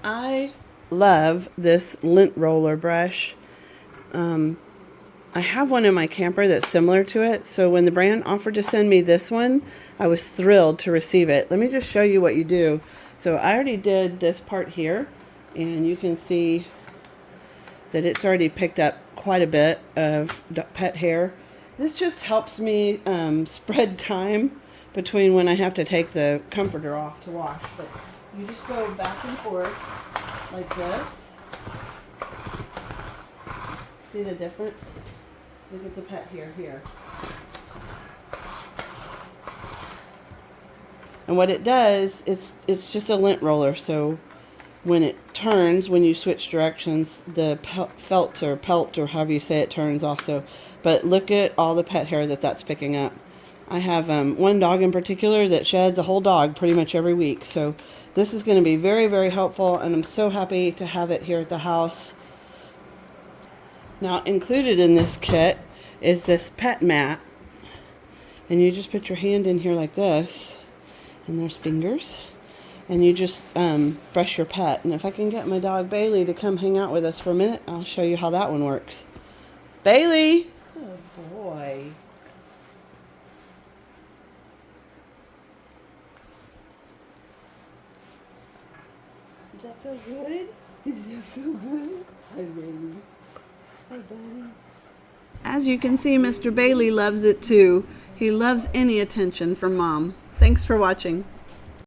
I love this lint roller brush. I have one in my camper that's similar to it, so when the brand offered to send me this one, I was thrilled to receive it. Let me just show you what you do. So I already did this part here, and you can see that it's already picked up quite a bit of pet hair. This just helps me spread time between when I have to take the comforter off to wash. But you just go back and forth like this. See the difference? Look at the pet hair here. And what it does, it's just a lint roller, so when it turns, when you switch directions, the felt or however you say it turns also. But look at all the pet hair that's picking up. I have one dog in particular that sheds a whole dog pretty much every week. So this is going to be very, very helpful, and I'm so happy to have it here at the house. Now, included in this kit is this pet mat. And you just put your hand in here like this, and there's fingers. And you just brush your pet. And if I can get my dog Bailey to come hang out with us for a minute, I'll show you how that one works. Bailey! Oh boy. Does that feel good? Does that feel good? Hi, Bailey. Hi, buddy. As you can see, Mr. Bailey loves it too. He loves any attention from Mom. Thanks for watching.